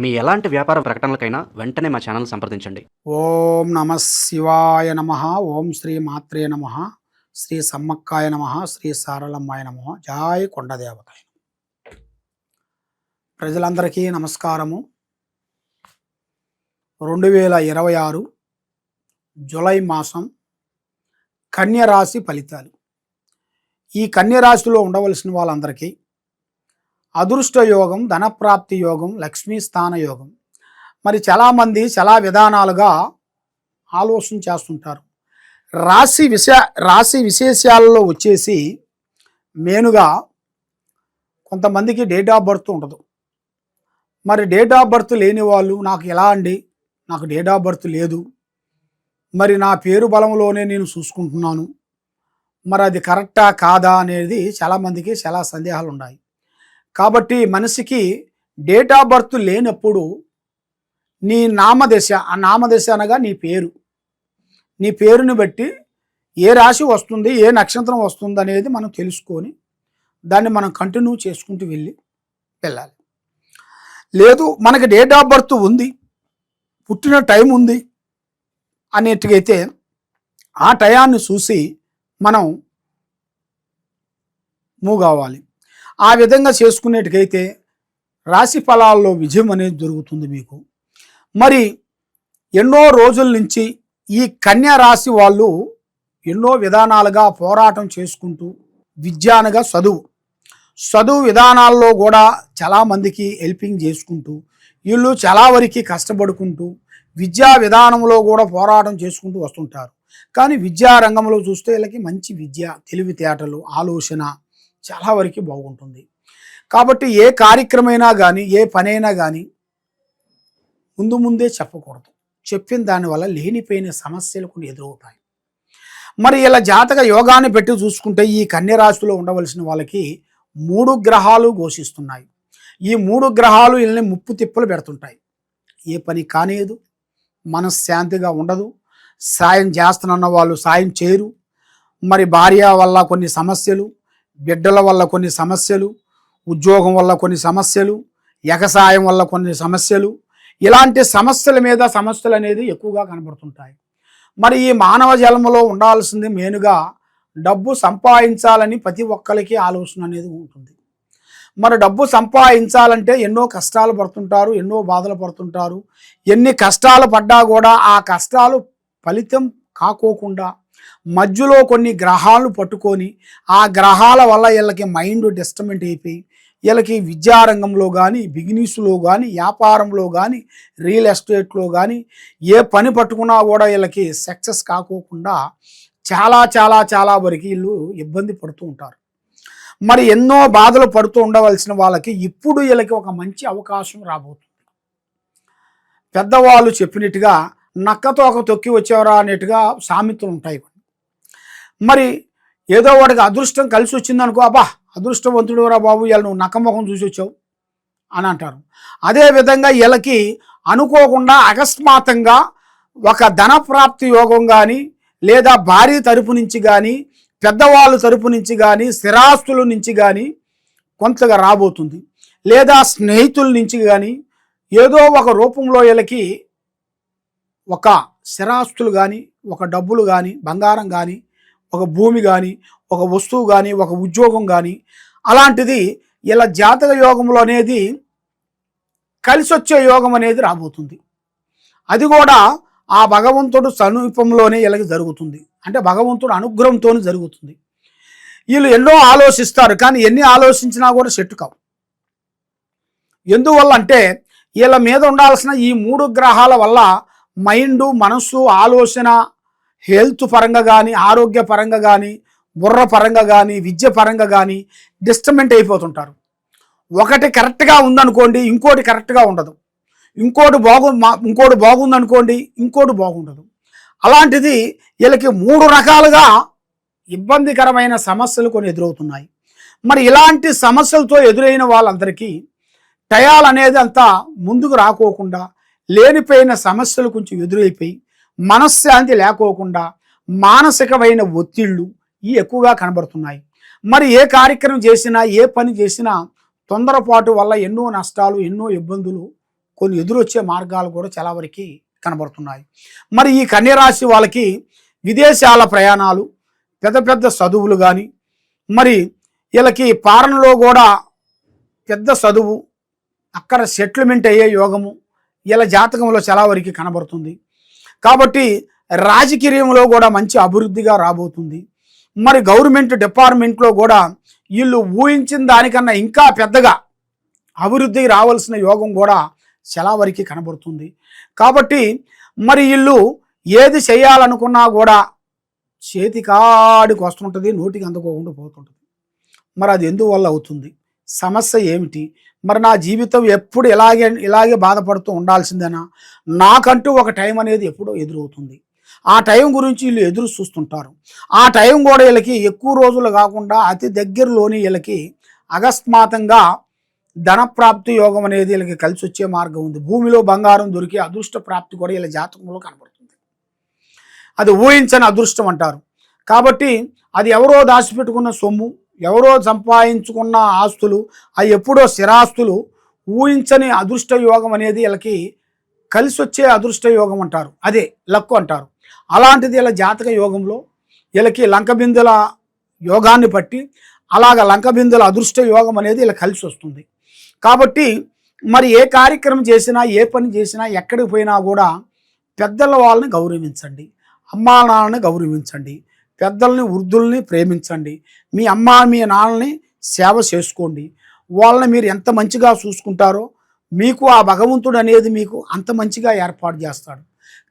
మీ ఎలాంటి వ్యాపార ప్రకటనలకైనా వెంటనే మా ఛానల్ సంప్రదించండి. ఓం నమ శివాయ నమ. ఓం శ్రీ మాత్రే నమ. శ్రీ సమ్మక్కాయ నమ. శ్రీ సారలమ్మాయ నమ. జాయ్ కొండదేవత. ప్రజలందరికీ నమస్కారము. 2026 జూలై మాసం కన్యరాశి ఫలితాలు. ఈ కన్యరాశిలో ఉండవలసిన వాళ్ళందరికీ అదృష్ట యోగం, ధనప్రాప్తి యోగం, లక్ష్మీ స్థాన యోగం. మరి చాలామంది చాలా విధానాలుగా ఆలోచన చేస్తుంటారు. రాశి విశేషాలలో వచ్చేసి మెయిన్గా కొంతమందికి డేట్ ఆఫ్ బర్త్ ఉండదు. మరి డేట్ ఆఫ్ బర్త్ లేని వాళ్ళు నాకు ఎలా అండి, నాకు డేట్ ఆఫ్ బర్త్ లేదు, మరి నా పేరు బలంలోనే నేను చూసుకుంటున్నాను, మరి అది కరెక్టా కాదా అనేది చాలామందికి చాలా సందేహాలు ఉన్నాయి. కాబట్టి మనిషికి డేట్ ఆఫ్ బర్త్ లేనప్పుడు నీ నామదశ, ఆ నామదశ అనగా నీ పేరుని బట్టి ఏ రాశి వస్తుంది, ఏ నక్షత్రం వస్తుంది అనేది మనం తెలుసుకొని దాన్ని మనం కంటిన్యూ చేసుకుంటూ వెళ్ళాలి. లేదు మనకి డేట్ ఆఫ్ బర్త్ ఉంది, పుట్టిన టైం ఉంది అనేట్టుగైతే ఆ టయాన్ని చూసి మనం మూవ్ కావాలి. ఆ విధంగా చేసుకునేట్టుకైతే రాశి ఫలాల్లో విజయం అనేది జరుగుతుంది మీకు. మరి ఎన్నో రోజుల నుంచి ఈ కన్యా రాశి వాళ్ళు ఎన్నో విధానాలుగా పోరాటం చేసుకుంటూ విద్యానగా చదువు విధానాల్లో కూడా చాలామందికి హెల్పింగ్ చేసుకుంటూ వీళ్ళు చాలా వరకు కష్టపడుకుంటూ విద్యా విధానంలో కూడా పోరాటం చేసుకుంటూ వస్తుంటారు. కానీ విద్యా రంగంలో చూస్తే వీళ్ళకి మంచి విద్య, తెలివితేటలు, ఆలోచన చాలా వరకు బాగుంటుంది. కాబట్టి ఏ కార్యక్రమైనా కానీ, ఏ పనైనా కానీ ముందే చెప్పకూడదు. చెప్పిన దానివల్ల లేనిపోయిన సమస్యలు కొన్ని ఎదురవుతాయి. మరి ఇలా జాతక యోగాన్ని పెట్టి చూసుకుంటే ఈ కన్యరాశిలో ఉండవలసిన వాళ్ళకి 3 గ్రహాలు ఘోషిస్తున్నాయి. ఈ 3 గ్రహాలు వీళ్ళని ముప్పు తిప్పలు పెడుతుంటాయి. ఏ పని కానియదు, మనశ్శాంతిగా ఉండదు, సాయం చేస్తున్న వాళ్ళు సాయం చేయరు. మరి భార్య వల్ల కొన్ని సమస్యలు, బిడ్డల వల్ల కొన్ని సమస్యలు, ఉద్యోగం వల్ల కొన్ని సమస్యలు, ఎగసాయం వల్ల కొన్ని సమస్యలు, ఇలాంటి సమస్యల మీద సమస్యలు అనేది ఎక్కువగా కనబడుతుంటాయి. మరి ఈ మానవ జన్మలో ఉండాల్సింది మెయిన్గా డబ్బు సంపాదించాలని ప్రతి ఒక్కరికి ఆలోచన అనేది ఉంటుంది. మరి డబ్బు సంపాదించాలంటే ఎన్నో కష్టాలు పడుతుంటారు, ఎన్నో బాధలు పడుతుంటారు. ఎన్ని కష్టాలు పడ్డా కూడా ఆ కష్టాలు ఫలితం కాకోకుండా మధ్యలో కొన్ని గ్రహాలు పట్టుకొని ఆ గ్రహాల వల్ల వీళ్ళకి మైండ్ డిస్టర్బెంట్ అయిపోయి వీళ్ళకి విద్యారంగంలో కానీ, బిజినెస్లో కానీ, వ్యాపారంలో కానీ, రియల్ ఎస్టేట్లో కానీ ఏ పని పట్టుకున్నా కూడా వీళ్ళకి సక్సెస్ కాకోకుండా చాలా చాలా చాలా వరకు వీళ్ళు ఇబ్బంది పడుతూ ఉంటారు. మరి ఎన్నో బాధలు పడుతూ ఉండవలసిన వాళ్ళకి ఇప్పుడు వీళ్ళకి ఒక మంచి అవకాశం రాబోతుంది. పెద్దవాళ్ళు చెప్పినట్టుగా నక్కతో ఒక తొక్కి వచ్చేవరా అనేట్టుగా సామెతలు ఉంటాయి. మరి ఏదో వాడికి అదృష్టం కలిసి వచ్చిందనుకో, అబ్బా అదృష్టవంతుడు రా బాబు, వీళ్ళు నువ్వు నక్కముఖం చూసి వచ్చావు అని అంటారు. అదేవిధంగా వీళ్ళకి అనుకోకుండా అకస్మాత్తుగా ఒక ధనప్రాప్తి యోగం కానీ, లేదా భార్య తరపు నుంచి కానీ, పెద్దవాళ్ళ తరపు నుంచి కానీ, స్థిరాస్తుల నుంచి కానీ కొంతగా రాబోతుంది. లేదా స్నేహితుల నుంచి కానీ ఏదో ఒక రూపంలో వీళ్ళకి ఒక స్థిరాస్తులు కానీ, ఒక డబ్బులు కానీ, బంగారం కానీ, ఒక భూమి కానీ, ఒక వస్తువు కానీ, ఒక ఉద్యోగం కానీ అలాంటిది ఇలా జాతక యోగంలో అనేది కలిసి వచ్చే యోగం అనేది రాబోతుంది. అది కూడా ఆ భగవంతుడు సమీపంలోనే వీళ్ళకి జరుగుతుంది. అంటే భగవంతుడు అనుగ్రహంతో జరుగుతుంది. వీళ్ళు ఎన్నో ఆలోచిస్తారు, కానీ ఎన్ని ఆలోచించినా కూడా సెట్ కావు. ఎందువల్ల అంటే వీళ్ళ మీద ఉండాల్సిన ఈ 3 గ్రహాల వల్ల మైండు, మనస్సు, ఆలోచన, హెల్త్ పరంగా కానీ, ఆరోగ్య పరంగా కానీ, బుర్ర పరంగా కానీ, విద్య పరంగా కానీ డిస్టర్బెంట్ అయిపోతుంటారు. ఒకటి కరెక్ట్గా ఉందనుకోండి, ఇంకోటి కరెక్ట్గా ఉండదు. ఇంకోటి బాగుందనుకోండి, ఇంకోటి బాగుండదు. అలాంటిది వీళ్ళకి 3 రకాలుగా ఇబ్బందికరమైన సమస్యలు కొన్ని ఎదురవుతున్నాయి. మరి ఇలాంటి సమస్యలతో ఎదురైన వాళ్ళందరికీ టయాలు అనేది అంతా ముందుకు రాకోకుండా లేనిపోయిన సమస్యలు కొంచెం ఎదురైపోయి మనశ్శాంతి లేకోకుండా మానసికమైన ఒత్తిళ్ళు ఈ ఎక్కువగా కనబడుతున్నాయి. మరి ఏ కార్యక్రమం చేసినా, ఏ పని చేసినా తొందరపాటు వల్ల ఎన్నో నష్టాలు, ఎన్నో ఇబ్బందులు కొన్ని ఎదురొచ్చే మార్గాలు కూడా చాలా వరకు కనబడుతున్నాయి. మరి ఈ కన్యరాశి వాళ్ళకి విదేశాల ప్రయాణాలు, పెద్ద పెద్ద చదువులు కానీ, మరి వీళ్ళకి పాలనలో కూడా పెద్ద చదువు, అక్కడ సెటిల్మెంట్ అయ్యే యోగము వీళ్ళ జాతకంలో చాలా వరకు కనబడుతుంది. కాబట్టి రాజకీయంలో కూడా మంచి అభివృద్ధిగా రాబోతుంది. మరి గవర్నమెంట్ డిపార్ట్మెంట్లో కూడా వీళ్ళు ఊహించిన దానికన్నా ఇంకా పెద్దగా అభివృద్ధికి రావాల్సిన యోగం కూడా చాలా వరకు కనబడుతుంది. కాబట్టి మరి వీళ్ళు ఏది చేయాలనుకున్నా కూడా చేతి కాడికి వస్తుంటుంది, నోటికి అందుకోకుండా పోతుంటుంది. మరి అది ఎందువల్ల అవుతుంది? సమస్య ఏమిటి? మరి నా జీవితం ఎప్పుడు ఇలాగే బాధపడుతూ ఉండాల్సిందేనా? నాకంటూ ఒక టైం అనేది ఎప్పుడో ఎదురవుతుంది. ఆ టైం గురించి వీళ్ళు ఎదురు చూస్తుంటారు. ఆ టైం కూడా వీళ్ళకి ఎక్కువ రోజులు కాకుండా అతి దగ్గరలోని వీళ్ళకి అకస్మాత్తుగా ధనప్రాప్తి యోగం అనేది వీళ్ళకి కలిసి వచ్చే మార్గం ఉంది. భూమిలో బంగారం దొరికే అదృష్ట ప్రాప్తి కూడా వీళ్ళ జాతకంలో కనబడుతుంది. అది ఊహించని అదృష్టం అంటారు. కాబట్టి అది ఎవరో దాచిపెట్టుకున్న సొమ్ము, ఎవరో సంపాదించుకున్న ఆస్తులు, అవి ఎప్పుడో స్థిరాస్తులు, ఊహించని అదృష్ట యోగం అనేది వీళ్ళకి కలిసి వచ్చే అదృష్ట యోగం అంటారు. అదే లక్కు అంటారు. అలాంటిది వీళ్ళ జాతక యోగంలో వీళ్ళకి లంకబిందుల యోగాన్ని బట్టి అలాగ లంకబిందుల అదృష్ట యోగం అనేది వీళ్ళకి కలిసి వస్తుంది. కాబట్టి మరి ఏ కార్యక్రమం చేసినా, ఏ పని చేసినా, ఎక్కడికి పోయినా కూడా పెద్దల వాళ్ళని గౌరవించండి, అమ్మా నాన్నని గౌరవించండి, పెద్దల్ని వృద్ధుల్ని ప్రేమించండి, మీ అమ్మ మీ నాన్నని సేవ చేసుకోండి. వాళ్ళని మీరు ఎంత మంచిగా చూసుకుంటారో మీకు ఆ భగవంతుడు అనేది మీకు అంత మంచిగా ఏర్పాటు చేస్తాడు.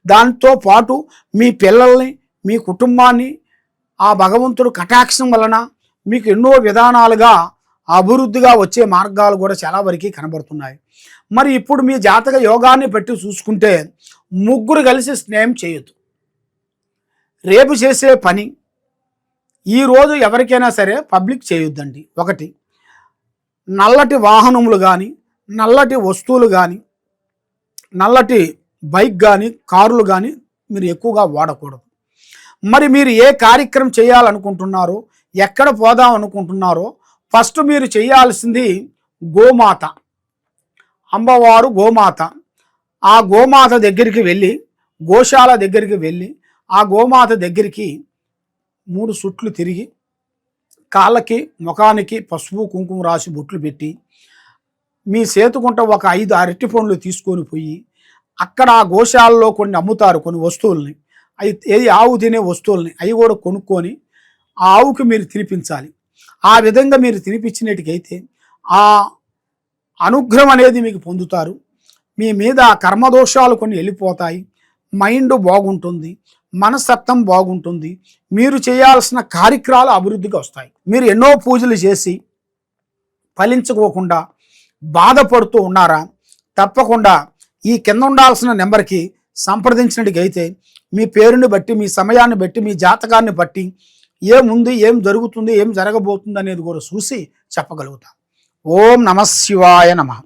దాంతో పాటు మీ పిల్లల్ని, మీ కుటుంబాన్ని ఆ భగవంతుడు కటాక్షం వలన మీకు ఎన్నో విధానాలుగా అభివృద్ధిగా వచ్చే మార్గాలు కూడా చాలా వరకు కనబడుతున్నాయి. మరి ఇప్పుడు మీ జాతక యోగాన్ని బట్టి చూసుకుంటే ముగ్గురు కలిసి స్నేహం చేయొద్దు. రేపు చేసే పని ఈరోజు ఎవరికైనా సరే పబ్లిక్ చేయొద్దండి. ఒకటి, నల్లటి వాహనములు కానీ, నల్లటి వస్తువులు కానీ, నల్లటి బైక్ కానీ, కార్లు కానీ మీరు ఎక్కువగా వాడకూడదు. మరి మీరు ఏ కార్యక్రమం చేయాలనుకుంటున్నారో, ఎక్కడ పోదాం అనుకుంటున్నారో ఫస్ట్ మీరు చేయాల్సింది గోమాత, అమ్మవారు గోమాత. ఆ గోమాత దగ్గరికి వెళ్ళి, గోశాల దగ్గరికి వెళ్ళి, ఆ గోమాత దగ్గరికి 3 సుట్లు తిరిగి, కాళ్ళకి ముఖానికి పసుపు కుంకుమ రాసి బొట్లు పెట్టి, మీ సేతుకుంట ఒక 5 అరటి పండ్లు తీసుకొని పోయి అక్కడ ఆ గోశాలలో కొన్ని అమ్ముతారు, కొన్ని వస్తువుల్ని, ఏది ఆవు తినే వస్తువుల్ని, అవి కూడా కొనుక్కొని ఆ ఆవుకి మీరు తినిపించాలి. ఆ విధంగా మీరు తినిపించినట్టుకైతే ఆ అనుగ్రహం అనేది మీకు పొందుతారు. మీ మీద కర్మదోషాలు కొన్ని వెళ్ళిపోతాయి, మైండ్ బాగుంటుంది, మనస్తత్వం బాగుంటుంది, మీరు చేయాల్సిన కార్యక్రమాలు అభివృద్ధిగా వస్తాయి. మీరు ఎన్నో పూజలు చేసి ఫలించుకోకుండా బాధపడుతూ ఉన్నారా? తప్పకుండా ఈ కింద ఉండాల్సిన నెంబర్కి సంప్రదించినట్టుకైతే మీ పేరుని బట్టి, మీ సమయాన్ని బట్టి, మీ జాతకాన్ని బట్టి ఏముంది, ఏం జరుగుతుంది, ఏం జరగబోతుంది అనేది కూడా చూసి చెప్పగలుగుతాం. ఓం నమః శివాయ నమః.